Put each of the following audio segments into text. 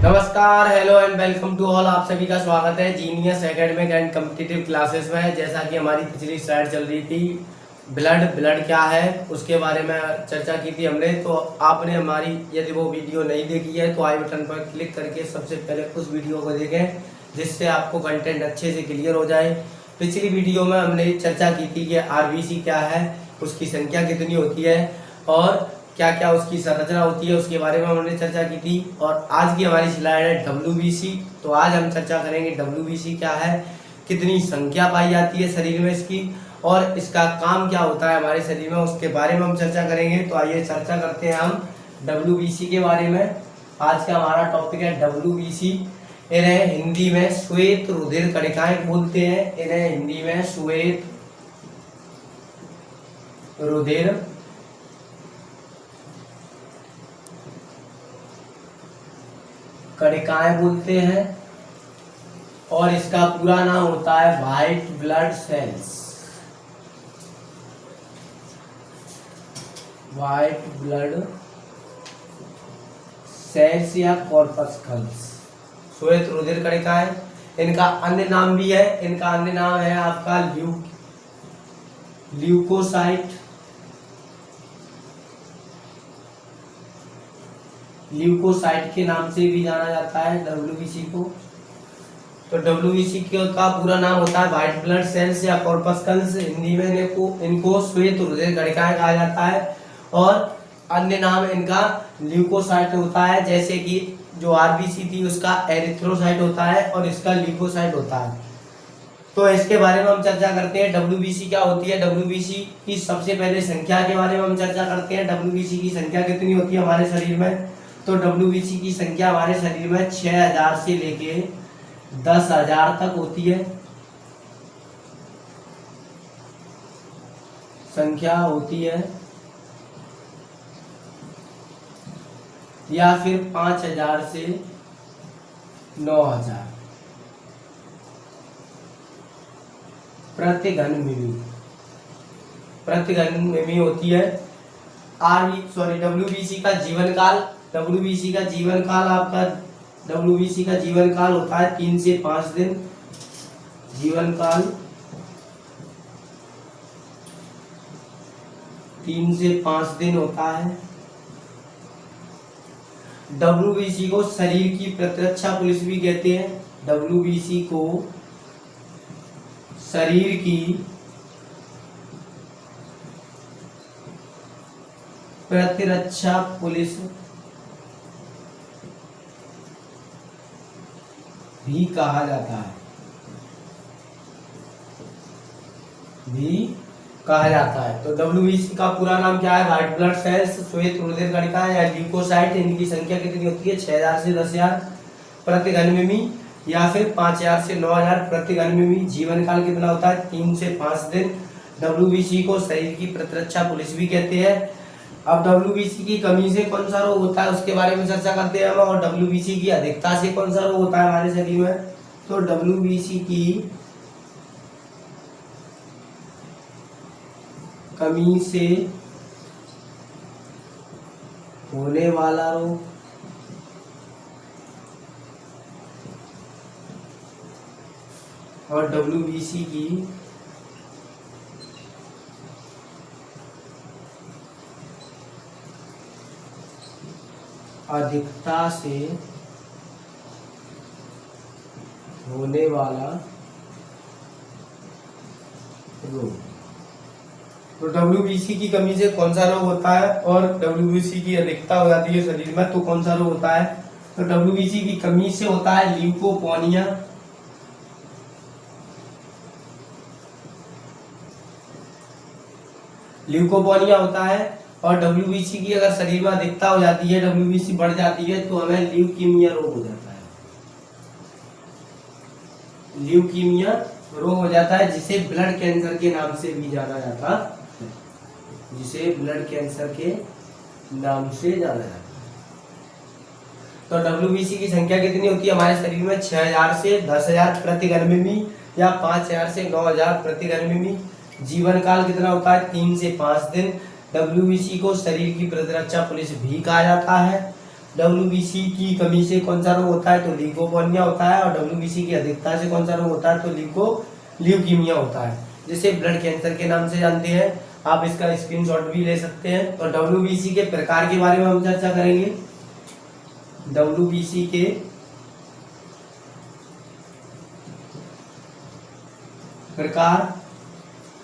नमस्कार, hello and welcome to all. आप सभी का स्वागत है genius academic and competitive classes में। जैसा कि हमारी पिछली स्लाइड चल रही थी, ब्लड क्या है उसके बारे में चर्चा की थी हमने। तो आपने हमारी यदि वो वीडियो नहीं देखी है तो आई बटन पर क्लिक करके सबसे पहले उस वीडियो को देखें, जिससे आपको कंटेंट अच्छे से क्लियर हो जाए। पिछली वीडियो में हमने चर्चा की थी कि आरबीसी क्या है, उसकी संख्या कितनी होती है और क्या क्या उसकी संरचना होती है, उसके बारे में हमने चर्चा की थी। और आज की हमारी स्लाइड है डब्ल्यूबीसी। तो आज हम चर्चा करेंगे डब्ल्यूबीसी क्या है, कितनी संख्या पाई जाती है शरीर में इसकी, और इसका काम क्या होता है हमारे शरीर में, उसके बारे में हम चर्चा करेंगे। तो आइए चर्चा करते हैं हम डब्ल्यूबीसी के बारे में। आज का हमारा टॉपिक है डब्ल्यूबीसी। इन्हें हिंदी में श्वेत रुधिर कणिकाएं बोलते हैं। इन्हें हिंदी में श्वेत रुधिर कणिकाएं बोलते हैं, और इसका पूरा नाम होता है white blood cells. White blood cells या कॉर्पस्कल्स, श्वेत रुधिर कणिकाएं। इनका अन्य नाम भी है। इनका अन्य नाम है आपका ल्यूकोसाइट। ल्यूकोसाइट के नाम से भी जाना जाता है डब्ल्यूबीसी को। तो डब्ल्यूबीसी का पूरा नाम होता है व्हाइट ब्लड सेल्स या कॉर्पस्कल्स। हिंदी में इनको श्वेत रुधिर कणिकाएं कहा जाता है, और अन्य नाम इनका ल्यूकोसाइट होता है। जैसे कि जो आरबीसी थी उसका एरिथ्रोसाइट होता है और इसका ल्यूकोसाइट होता है। तो इसके बारे में हम चर्चा करते हैं। डब्ल्यूबीसी क्या होती है, डब्ल्यूबीसी की सबसे पहले संख्या के बारे में हम चर्चा करते हैं। डब्ल्यूबीसी की संख्या कितनी होती है हमारे शरीर में। तो डब्ल्यूबीसी की संख्या हमारे शरीर में 6000 से लेके 10,000 तक होती है। संख्या होती है, या फिर 5000 से 9000 प्रति घन मिली होती है। डब्ल्यूबीसी का जीवन काल। डब्ल्यूबीसी का जीवन काल होता है 3 से 5 दिन। जीवन काल 3 से 5 दिन होता है। डब्ल्यूबीसी को शरीर की प्रतिरक्षा पुलिस भी कहते हैं। डब्ल्यूबीसी को शरीर की प्रतिरक्षा पुलिस भी कहा जाता है। तो डब्ल्यूबीसी का पूरा नाम क्या है, व्हाइट ब्लड सेल्स, श्वेत रुधिर कणिकाएं या ल्यूकोसाइट। इनकी संख्या कितनी होती है, 6000 से 10,000 प्रति घन मिमी, या फिर 5000 से 9000 प्रति घन मिमी। जीवन काल कितना होता है, 3 से 5 दिन। डब्ल्यूबीसी को शरीर की प्रतिरक्षा पुलिस भी कहते हैं। अब डब्ल्यूबीसी की कमी से कौन सा रोग होता है उसके बारे में चर्चा करते हैं हम। और डब्ल्यूबीसी की अधिकता से कौन सा रोग होता है हमारे शरीर में। तो डब्ल्यूबीसी की कमी से होने वाला रोग और डब्ल्यूबीसी की अधिकता से होने वाला रोग। तो डब्ल्यूबीसी की कमी से कौन सा रोग होता है, और डब्ल्यूबीसी की अधिकता हो जाती है शरीर में तो कौन सा रोग होता है। तो डब्ल्यूबीसी की कमी से होता है ल्यूकोपोनिया। ल्यूकोपोनिया होता है। और डब्ल्यूबीसी की अगर शरीर में अधिकता हो जाती है, डब्ल्यूबीसी बढ़ जाती है, तो हमें ल्यूकीमिया रोग हो जाता है। ल्यूकीमिया रोग हो जाता है, जिसे ब्लड कैंसर के नाम से भी जाना जाता है। तो डब्ल्यूबीसी की संख्या कितनी होती है हमारे शरीर में, 6000 से 10,000 प्रति घन मिमी, या 5000 से 9000 प्रति घन मिमी। जीवन काल कितना होता है, 3 से 5 दिन। डब्ल्यूबीसी को शरीर की प्रतिरक्षा पुलिस भी कहा जाता है। WBC की कमी से कौन सा रोग होता है, तो ल्यूकोपेनिया होता है। और WBC की अधिकता से कौन सा रोग होता है, तो ल्यूकीमिया होता है, जिसे ब्लड कैंसर के नाम से जानते हैं। आप इसका स्क्रीनशॉट भी ले सकते हैं। और WBC के प्रकार के बारे में हम चर्चा करेंगे। WBC के प्रकार,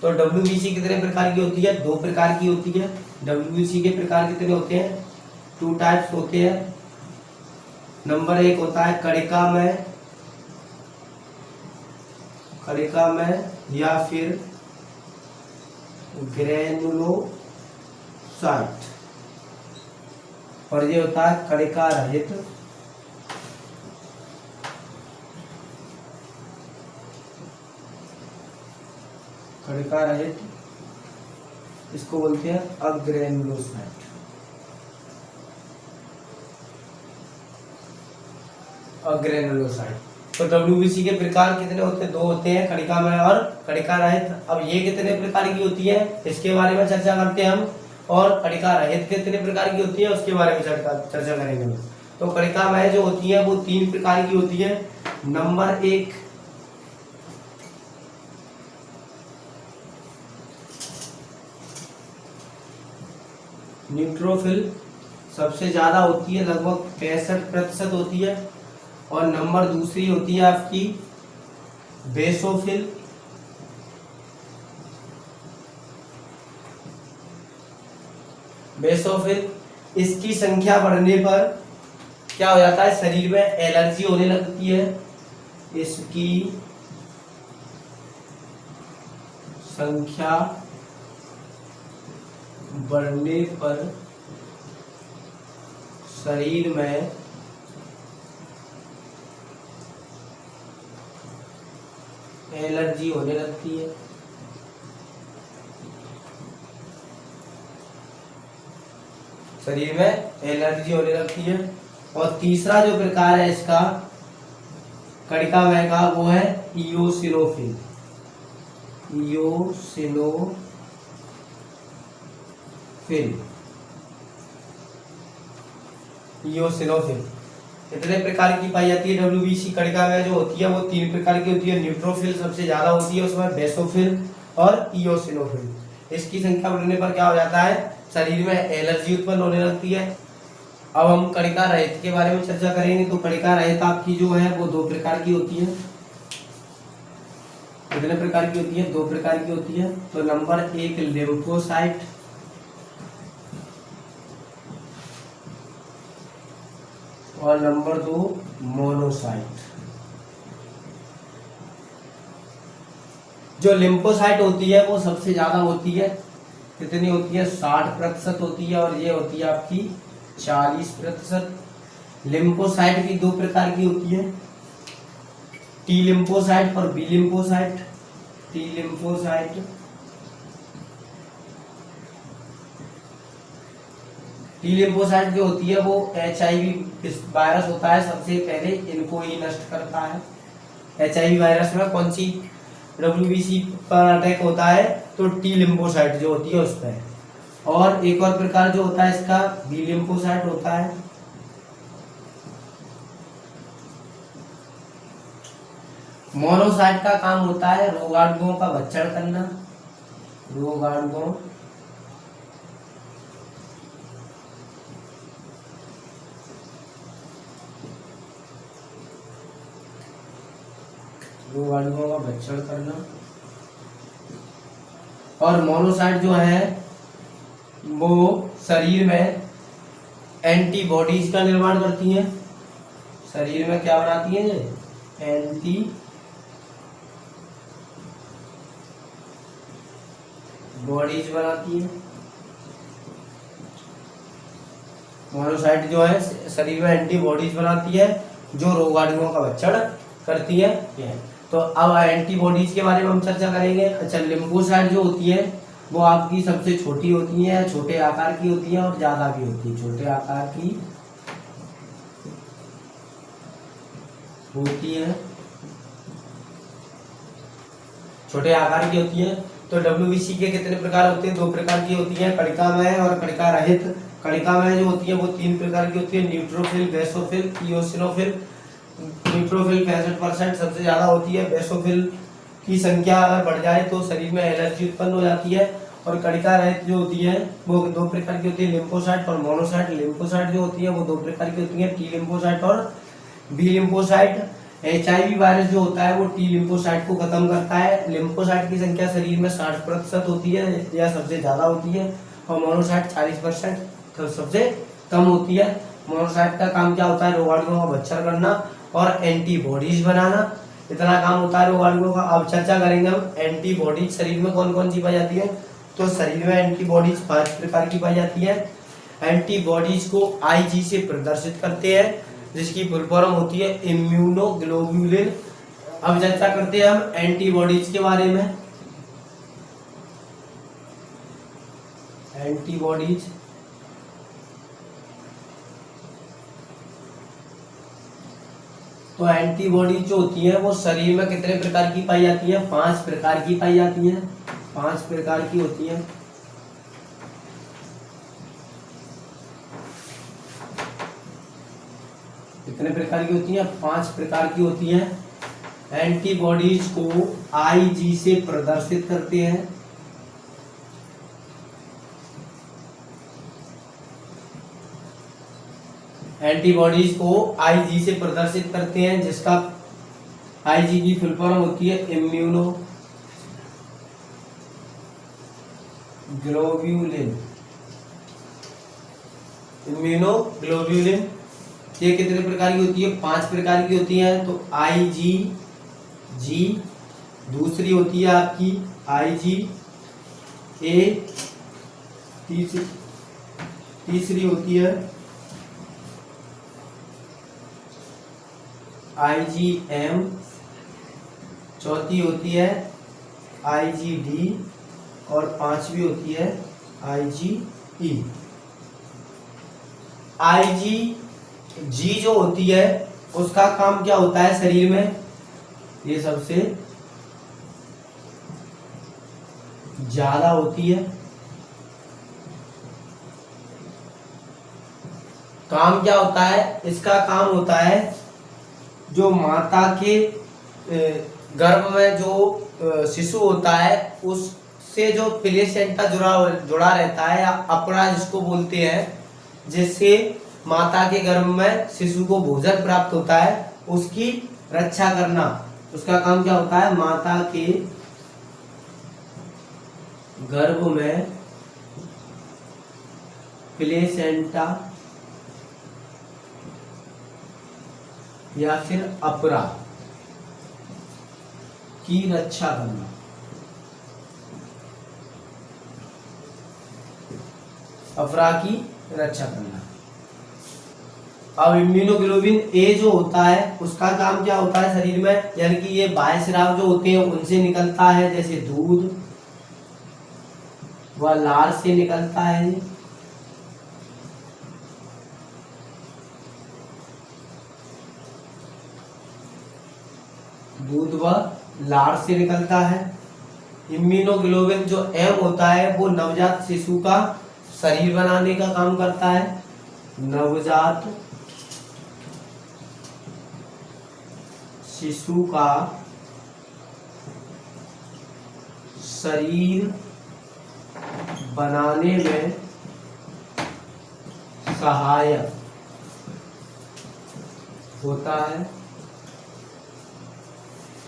तो WBC कितने प्रकार की होती है, 2 प्रकार की होती है। WBC के प्रकार कितने होते हैं, 2 टाइप्स होते हैं। नंबर 1 होता है कणिका में या फिर ग्रेनुलोसाइट, और ये होता है कणिका रहित। कणिका रहित इसको बोलते हैं अग्रेनुलोसाइट। तो WBC के प्रकार कितने होते हैं, 2 होते हैं, कणिका में और कणिका रहित। अब ये कितने प्रकार की होती है, इसके बारे में चर्चा करते हैं हम। और कणिका रहित कितने प्रकार की होती है, उसके बारे में चर्चा करेंगे हम। तो कणिका में जो होती है वो 3 प्रकार की होती है। नंबर 1 न्यूट्रोफिल, सबसे ज्यादा होती है, लगभग 65% होती है। और नंबर दूसरी होती है आपकी बेसोफिल, इसकी संख्या बढ़ने पर क्या हो जाता है, शरीर में एलर्जी होने लगती है। इसकी संख्या बढ़ने पर शरीर में एलर्जी होने लगती है। शरीर में एलर्जी होने लगती है। और तीसरा जो प्रकार है इसका कणिका में का, वो है इयोसिनोफिल। कितने प्रकार की पाई जाती है WBC कणिका में जो होती है, वो 3 प्रकार की होती है। न्यूट्रोफिल सबसे ज्यादा होती है, उसमें बेसोफिल और इयोसिनोफिल। इसकी संख्या बढ़ने पर क्या हो जाता है, शरीर में एलर्जी उत्पन्न होने लगती है। अब हम कणिका रहित के बारे में चर्चा करेंगे। तो कणिका रहित आपकी जो है वो 2 प्रकार की होती है। कितने प्रकार की होती है, 2 प्रकार की होती है। तो नंबर 1 लिम्फोसाइट, और नंबर 2 मोनोसाइट। जो लिम्फोसाइट होती है वो सबसे ज्यादा होती है। कितनी होती है, 60% होती है। और ये होती है आपकी 40%। लिम्फोसाइट की 2 प्रकार की होती है, टी लिम्फोसाइट और बी लिम्फोसाइट। टी लिम्फोसाइट जो होती है वो HIV वायरस होता है, सबसे पहले इनको ही नष्ट करता है। HIV वायरस में कौन सी WBC पर अटैक होता है, तो टी लिम्फोसाइट जो होती है उस पर। और एक और प्रकार जो होता है इसका बी लिम्फोसाइट होता है। मोनोसाइट का काम होता है रोगाणुओं का भक्षण करना। रोगाणुओं का भक्षण करना। और मोनोसाइट जो है वो शरीर में एंटीबॉडीज का निर्माण करती है। शरीर में क्या बनाती है, एंटीबॉडीज बनाती है। मोनोसाइट जो है शरीर में एंटीबॉडीज बनाती है जो रोगाणुओं का भक्षण करती है। तो अब एंटीबॉडीज के बारे में हम चर्चा करेंगे। अच्छा, लिम्फोसाइट जो होती है वो आपकी सबसे छोटी होती है, छोटे आकार की होती है और ज्यादा भी होती है। छोटे आकार की होती है, छोटे आकार की होती है। तो WBC के कितने प्रकार होते हैं, 2 प्रकार की होती है, कणिकामय और कणिका रहित। कणिका में जो होती है वो 3 प्रकार की होती है, न्यूट्रोफिल, बेसोफिल, इओसिनोफिल। न्यूट्रोफिल 65% सबसे ज्यादा होती है। बेसोफिल की संख्या अगर बढ़ जाए तो शरीर में एलर्जी उत्पन्न हो जाती है। और कणिका रहित जो होती है वो 2 प्रकार की होती है, लिम्फोसाइट और मोनोसाइट। लिम्फोसाइट जो होती है वो 2 प्रकार की होती है, टी लिम्फोसाइट और बी लिम्फोसाइट। HIV वायरस जो होता है वो टी लिम्फोसाइट को खत्म करता है। लिम्फोसाइट की संख्या शरीर में 60% होती है या सबसे ज्यादा होती है, और मोनोसाइट 40% सबसे कम होती है। मोनोसाइट का काम क्या होता है? रोगाणुओं का भक्षण करना और एंटीबॉडीज बनाना, इतना काम होता है रोगाणुओं का। अब चर्चा करेंगे हम एंटीबॉडीज शरीर में कौन कौन सी पाई जाती है। तो शरीर में एंटीबॉडीज 5 प्रकार की पाई जाती है। एंटीबॉडीज को IG से प्रदर्शित करते हैं, जिसकी फुल फॉर्म होती है इम्यूनोग्लोबुलिन। अब चर्चा करते हैं हम एंटीबॉडीज के बारे में। एंटीबॉडीज तो एंटीबॉडीज जो होती है वो शरीर में कितने प्रकार की पाई जाती है? 5 प्रकार की पाई जाती है। 5 प्रकार की होती है। कितने प्रकार की होती है? 5 प्रकार की होती है। एंटीबॉडीज को IG से प्रदर्शित करते हैं। एंटीबॉडीज को IG से प्रदर्शित करते हैं, जिसका IG की फुल फॉर्म होती है इम्यूनोग्लोब्यूलिन। इम्यूनोग्लोब्यूलिन ये कितने प्रकार की होती है? 5 प्रकार की होती है। तो IgG, दूसरी होती है आपकी IgA, तीसरी होती है IgM, चौथी होती है IgD और 5वीं होती है IgE। IgG जो होती है उसका काम क्या होता है शरीर में? ये सबसे ज्यादा होती है। काम क्या होता है इसका? काम होता है जो माता के गर्भ में जो शिशु होता है उससे जो प्लेसेंटा जुड़ा रहता है, या अपरा जिसको बोलते हैं, जिससे माता के गर्भ में शिशु को भोजन प्राप्त होता है, उसकी रक्षा करना। उसका काम क्या होता है? माता के गर्भ में प्लेसेंटा या फिर अपरा की रक्षा करना। अपरा की रक्षा करना। अब इम्यूनोग्लोबिन ए जो होता है उसका काम क्या होता है शरीर में? यानी कि ये बाह्य स्राव जो होते हैं उनसे निकलता है, जैसे दूध व लार से निकलता है। दूध व लार से निकलता है। इम्यूनोग्लोबिन जो एम होता है वो नवजात शिशु का शरीर बनाने का काम करता है। नवजात शिशु का शरीर बनाने में सहायक होता है।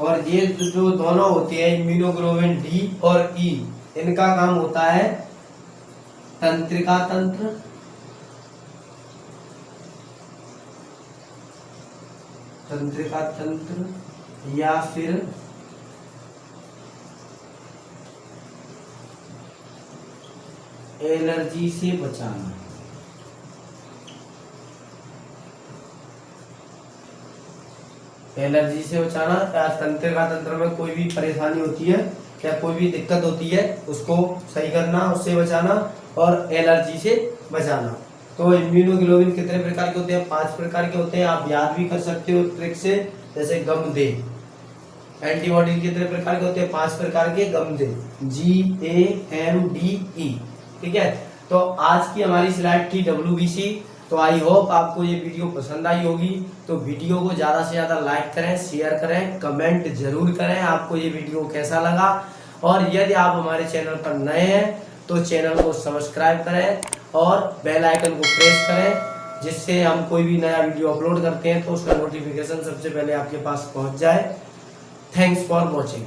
और ये जो दोनों होते हैं इम्यूनोग्लोबिन डी और ई, इनका काम होता है तंत्रिका तंत्र, तंत्रिका तंत्र या फिर एलर्जी से बचाना। एलर्जी से बचाना या तंत्रिका तंत्र में कोई भी परेशानी होती है या कोई भी दिक्कत होती है उसको सही करना, उससे बचाना और एलर्जी से बचाना। तो इम्यूनोग्लोबिन कितने प्रकार के होते हैं? 5 प्रकार के होते हैं। आप याद भी कर सकते हो ट्रिक से, जैसे गमदे। एंटीबॉडी कितने प्रकार के होते हैं? 5 प्रकार के। गमदे GAMDE, ठीक है। तो आज की हमारी स्लाइड थी WBC। तो आई होप आपको ये वीडियो पसंद आई होगी। तो वीडियो को ज़्यादा से ज़्यादा लाइक करें, शेयर करें, कमेंट जरूर करें आपको ये वीडियो कैसा लगा। और यदि आप हमारे चैनल पर नए हैं तो चैनल को सब्सक्राइब करें और बेल आइकन को प्रेस करें, जिससे हम कोई भी नया वीडियो अपलोड करते हैं तो उसका नोटिफिकेशन सबसे पहले आपके पास पहुंच जाए। Thanks for watching.